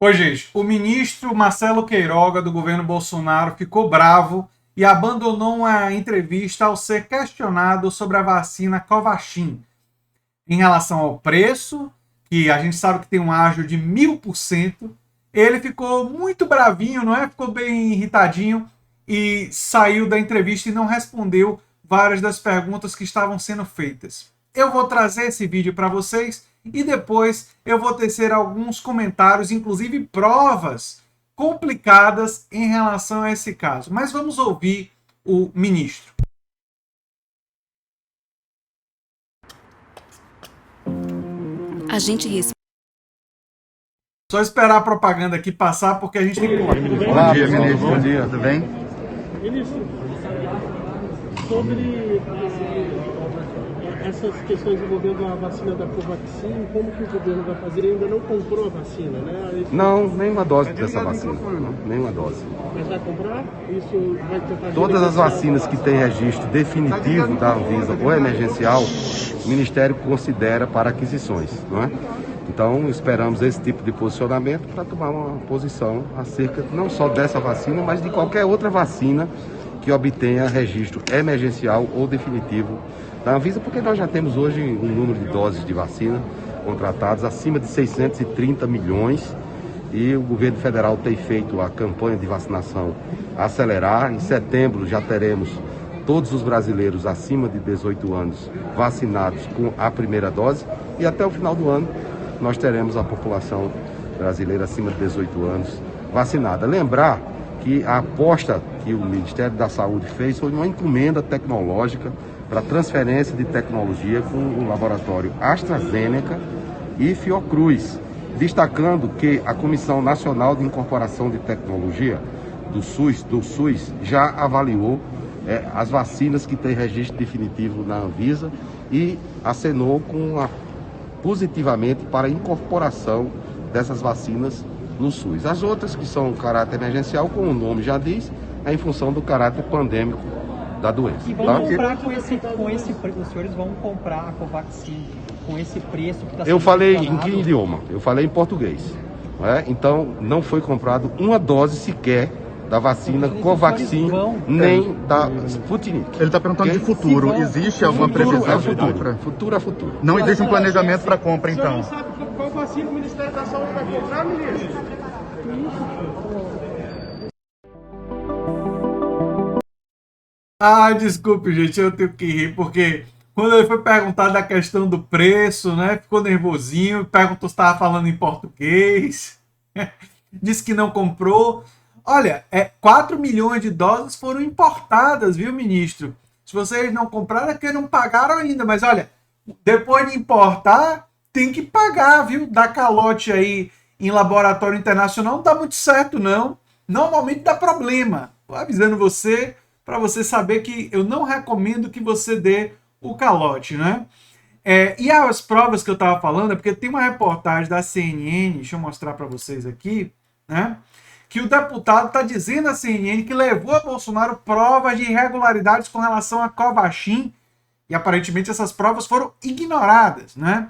Pois, gente, o ministro Marcelo Queiroga, do governo Bolsonaro, ficou bravo e abandonou uma entrevista ao ser questionado sobre a vacina Covaxin. Em relação ao preço, que a gente sabe que tem um ágio de 1000%, ele ficou muito bravinho, não é? Ficou bem irritadinho e saiu da entrevista e não respondeu várias das perguntas que estavam sendo feitas. Eu vou trazer esse vídeo para vocês e depois eu vou tecer alguns comentários, inclusive provas complicadas em relação a esse caso. Mas vamos ouvir o ministro. A gente respeita. Só esperar a propaganda aqui passar, porque a gente tem que pular. Bom dia, ministro. Bom dia, tudo bem? Ministro, sobre essas questões envolvendo a vacina da Covaxin, como que o governo vai fazer? Ele ainda não comprou a vacina, né? Não, nenhuma dose dessa vacina. Não, nenhuma dose. Mas vai comprar? Isso vai tentar... Todas as vacinas que têm registro definitivo da Anvisa ou emergencial, o Ministério considera para aquisições, não é? Então, esperamos esse tipo de posicionamento para tomar uma posição acerca não só dessa vacina, mas de qualquer outra vacina que obtenha registro emergencial ou definitivo da Anvisa, porque nós já temos hoje um número de doses de vacina contratadas acima de 630 milhões e o governo federal tem feito a campanha de vacinação acelerar. Em setembro já teremos todos os brasileiros acima de 18 anos vacinados com a primeira dose e até o final do ano nós teremos a população brasileira acima de 18 anos vacinada. Lembrar que a aposta que o Ministério da Saúde fez foi uma encomenda tecnológica para transferência de tecnologia com o laboratório AstraZeneca e Fiocruz, destacando que a Comissão Nacional de Incorporação de Tecnologia do SUS já avaliou as vacinas que têm registro definitivo na Anvisa e acenou positivamente para a incorporação dessas vacinas no SUS. As outras, que são caráter emergencial, como o nome já diz, é em função do caráter pandêmico da doença. E vão comprar com esse preço, os senhores vão comprar a Covaxin com esse preço que está sendo... Eu falei em que idioma? Eu falei em português. Não é? Então, não foi comprado uma dose sequer da vacina Covaxin, nem da Sputnik. Ele está perguntando de futuro. Existe alguma previsão de compra? Futuro é futuro. Não existe um planejamento para compra, então? O senhor não sabe qual vacina o Ministério da Saúde vai comprar, ministro? Ah, desculpe, gente, eu tenho que rir, porque quando ele foi perguntar da questão do preço, né, ficou nervosinho, perguntou se estava falando em português, disse que não comprou. Olha, 4 milhões de doses foram importadas, viu, ministro? Se vocês não compraram, é porque não pagaram ainda, mas olha, depois de importar, tem que pagar, viu? Dar calote aí em laboratório internacional não dá muito certo, não. Normalmente dá problema. Tô avisando você, para você saber que eu não recomendo que você dê o calote, né? E as provas que eu estava falando é porque tem uma reportagem da CNN, deixa eu mostrar para vocês aqui, né? Que o deputado está dizendo à CNN que levou a Bolsonaro provas de irregularidades com relação a Covaxin e aparentemente essas provas foram ignoradas, né?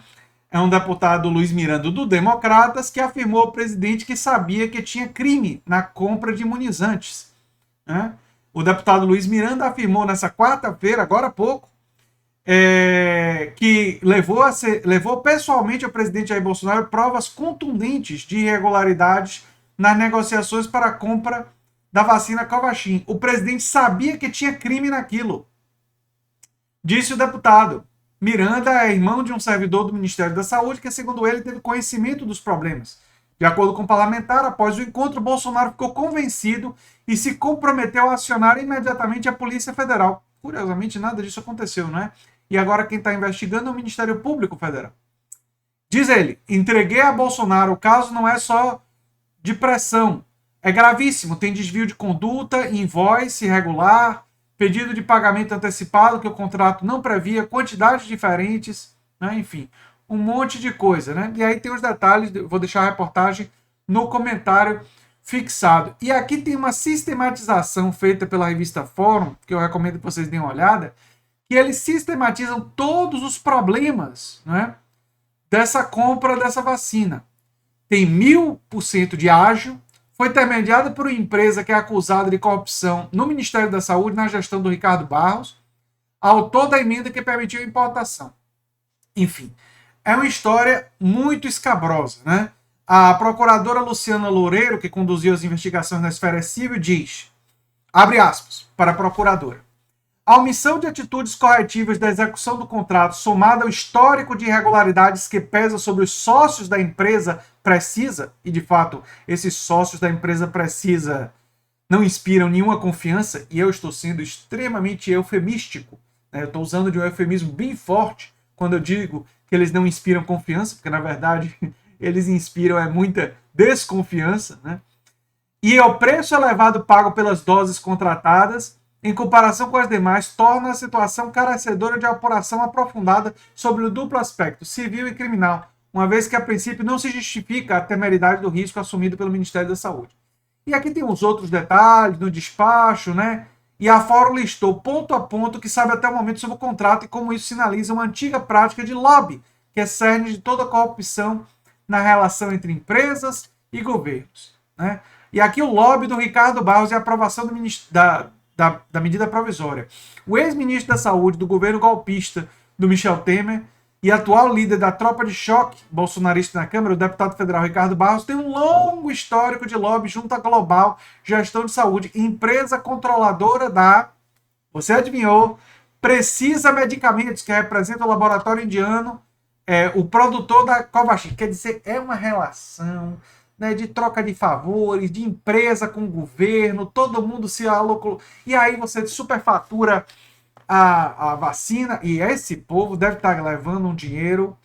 É um deputado, Luiz Miranda, do Democratas, que afirmou ao presidente que sabia que tinha crime na compra de imunizantes, né? O deputado Luiz Miranda afirmou nessa quarta-feira, agora há pouco, que levou pessoalmente ao presidente Jair Bolsonaro provas contundentes de irregularidades nas negociações para a compra da vacina Covaxin. O presidente sabia que tinha crime naquilo. Disse o deputado. Miranda é irmão de um servidor do Ministério da Saúde que, segundo ele, teve conhecimento dos problemas. De acordo com o parlamentar, após o encontro, Bolsonaro ficou convencido e se comprometeu a acionar imediatamente a Polícia Federal. Curiosamente, nada disso aconteceu, né? E agora quem está investigando é o Ministério Público Federal. Diz ele, entreguei a Bolsonaro, o caso não é só de pressão. É gravíssimo, tem desvio de conduta, invoice irregular, pedido de pagamento antecipado que o contrato não previa, quantidades diferentes, né? Enfim, um monte de coisa, né? E aí tem os detalhes, vou deixar a reportagem no comentário fixado. E aqui tem uma sistematização feita pela revista Fórum, que eu recomendo que vocês deem uma olhada, que eles sistematizam todos os problemas, né, dessa compra dessa vacina. tem 1000% de ágio, foi intermediada por uma empresa que é acusada de corrupção no Ministério da Saúde, na gestão do Ricardo Barros, autor da emenda que permitiu a importação. Enfim, é uma história muito escabrosa, né? A procuradora Luciana Loureiro, que conduziu as investigações na esfera civil, diz, abre aspas, para a procuradora, a omissão de atitudes corretivas da execução do contrato, somada ao histórico de irregularidades que pesa sobre os sócios da empresa Precisa, e de fato, esses sócios da empresa Precisa não inspiram nenhuma confiança, e eu estou sendo extremamente eufemístico, né? Eu estou usando de um eufemismo bem forte quando eu digo que eles não inspiram confiança, porque na verdade eles inspiram muita desconfiança, né? E o preço elevado pago pelas doses contratadas, em comparação com as demais, torna a situação carecedora de apuração aprofundada sobre o duplo aspecto civil e criminal, uma vez que a princípio não se justifica a temeridade do risco assumido pelo Ministério da Saúde. E aqui tem os outros detalhes no despacho, né? E a Fórum listou ponto a ponto que sabe até o momento sobre o contrato e como isso sinaliza uma antiga prática de lobby, que é cerne de toda a corrupção na relação entre empresas e governos, né? E aqui o lobby do Ricardo Barros e a aprovação da medida provisória. O ex-ministro da Saúde do governo golpista do Michel Temer e atual líder da tropa de choque bolsonarista na Câmara, o deputado federal Ricardo Barros, tem um longo histórico de lobby junto à Global Gestão de Saúde, empresa controladora da, você adivinhou, Precisa Medicamentos, que representa o laboratório indiano, o produtor da Covaxin. Quer dizer, é uma relação, né, de troca de favores, de empresa com o governo, todo mundo se alocou. E aí você superfatura a vacina, e esse povo deve estar levando um dinheiro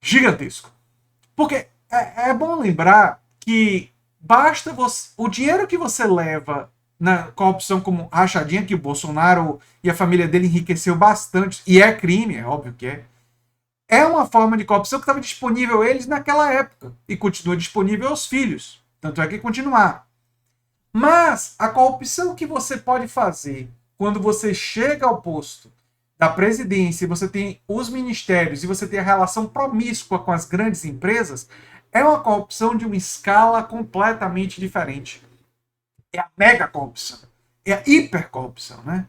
gigantesco. Porque é bom lembrar que basta você, o dinheiro que você leva na corrupção como rachadinha, que o Bolsonaro e a família dele enriqueceu bastante, e é crime, é óbvio que é uma forma de corrupção que estava disponível a eles naquela época, e continua disponível aos filhos, tanto é que continuar. Mas a corrupção que você pode fazer quando você chega ao posto da presidência, você tem os ministérios e você tem a relação promíscua com as grandes empresas, é uma corrupção de uma escala completamente diferente. É a mega corrupção. É a hipercorrupção, né?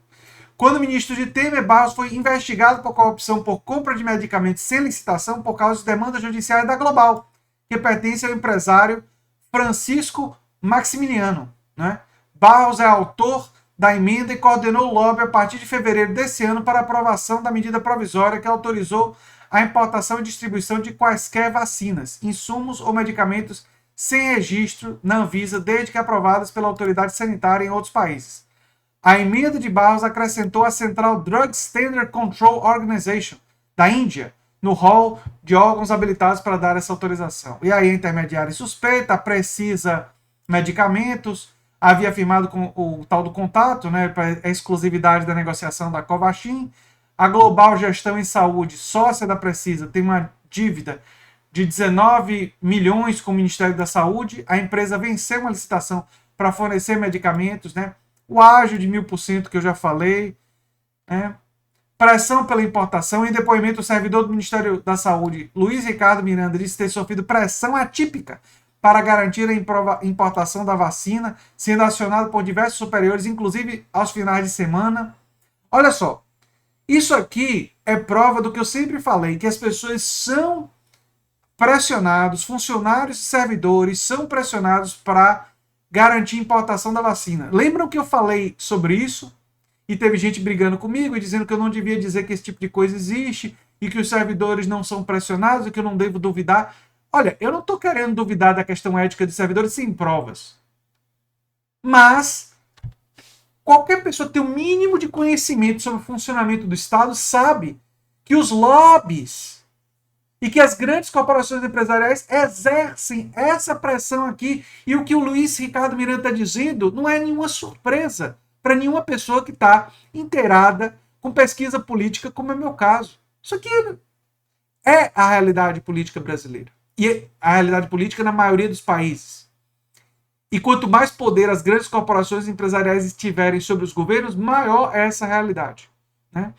Quando o ministro de Temer, Barros foi investigado por corrupção por compra de medicamentos sem licitação por causa de demandas judiciais da Global, que pertence ao empresário Francisco Maximiliano, né? Barros é autor da emenda e coordenou o lobby a partir de fevereiro desse ano para aprovação da medida provisória que autorizou a importação e distribuição de quaisquer vacinas, insumos ou medicamentos sem registro na Anvisa, desde que aprovadas pela autoridade sanitária em outros países. A emenda de Barros acrescentou a Central Drug Standard Control Organization, da Índia, no rol de órgãos habilitados para dar essa autorização. E aí a intermediária suspeita, a Precisa Medicamentos, havia firmado com o tal do contato, né, para a exclusividade da negociação da Covaxin. A Global Gestão em Saúde, sócia da Precisa, tem uma dívida de 19 milhões com o Ministério da Saúde. A empresa venceu uma licitação para fornecer medicamentos, né? O ágio de 1000% que eu já falei, né? Pressão pela importação. Em depoimento, o servidor do Ministério da Saúde, Luiz Ricardo Miranda, disse ter sofrido pressão atípica para garantir a importação da vacina, sendo acionado por diversos superiores, inclusive aos finais de semana. Olha só, isso aqui é prova do que eu sempre falei, que as pessoas são pressionados, funcionários e servidores são pressionados para garantir a importação da vacina. Lembram que eu falei sobre isso? E teve gente brigando comigo e dizendo que eu não devia dizer que esse tipo de coisa existe e que os servidores não são pressionados e que eu não devo duvidar. Olha, eu não estou querendo duvidar da questão ética dos servidores sem provas. Mas qualquer pessoa que tem o mínimo de conhecimento sobre o funcionamento do Estado sabe que os lobbies e que as grandes corporações empresariais exercem essa pressão aqui. E o que o Luiz Ricardo Miranda está dizendo não é nenhuma surpresa para nenhuma pessoa que está inteirada com pesquisa política, como é o meu caso. Isso aqui é a realidade política brasileira. E a realidade política na maioria dos países. E quanto mais poder as grandes corporações empresariais estiverem sobre os governos, maior é essa realidade, né?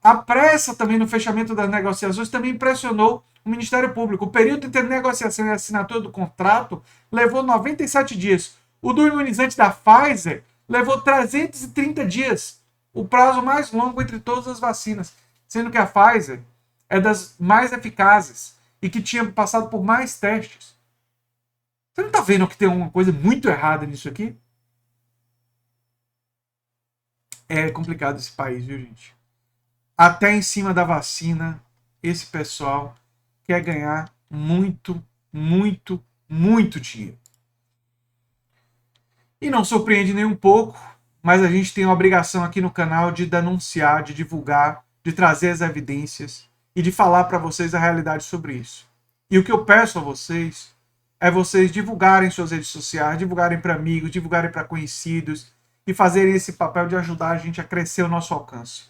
A pressa também no fechamento das negociações também impressionou o Ministério Público. O período entre negociação e assinatura do contrato levou 97 dias. O do imunizante da Pfizer levou 330 dias, o prazo mais longo entre todas as vacinas, sendo que a Pfizer é das mais eficazes e que tinha passado por mais testes. Você não está vendo que tem uma coisa muito errada nisso aqui? É complicado esse país, viu, gente? Até em cima da vacina, esse pessoal quer ganhar muito, muito, muito dinheiro. E não surpreende nem um pouco, mas a gente tem a obrigação aqui no canal de denunciar, de divulgar, de trazer as evidências e de falar para vocês a realidade sobre isso. E o que eu peço a vocês é vocês divulgarem suas redes sociais, divulgarem para amigos, divulgarem para conhecidos e fazerem esse papel de ajudar a gente a crescer o nosso alcance.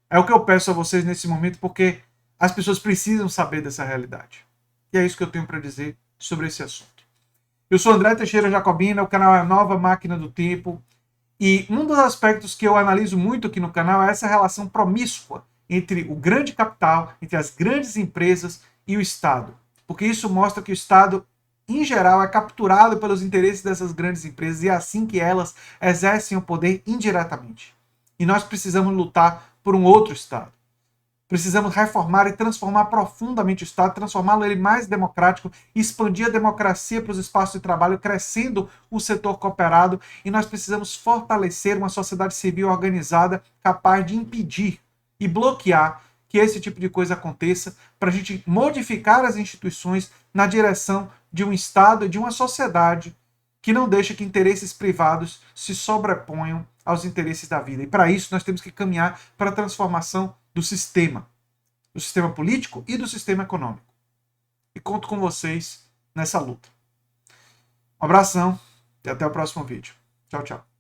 É o que eu peço a vocês nesse momento, porque as pessoas precisam saber dessa realidade. E é isso que eu tenho para dizer sobre esse assunto. Eu sou André Teixeira Jacobina, o canal é a Nova Máquina do Tempo, e um dos aspectos que eu analiso muito aqui no canal é essa relação promíscua entre o grande capital, entre as grandes empresas e o Estado. Porque isso mostra que o Estado, em geral, é capturado pelos interesses dessas grandes empresas e é assim que elas exercem o poder indiretamente. E nós precisamos lutar por um outro Estado. Precisamos reformar e transformar profundamente o Estado, transformá-lo ele mais democrático, expandir a democracia para os espaços de trabalho, crescendo o setor cooperado, e nós precisamos fortalecer uma sociedade civil organizada capaz de impedir e bloquear que esse tipo de coisa aconteça, para a gente modificar as instituições na direção de um Estado e de uma sociedade que não deixa que interesses privados se sobreponham aos interesses da vida. E para isso nós temos que caminhar para a transformação do sistema político e do sistema econômico. E conto com vocês nessa luta. Um abração e até o próximo vídeo. Tchau, tchau.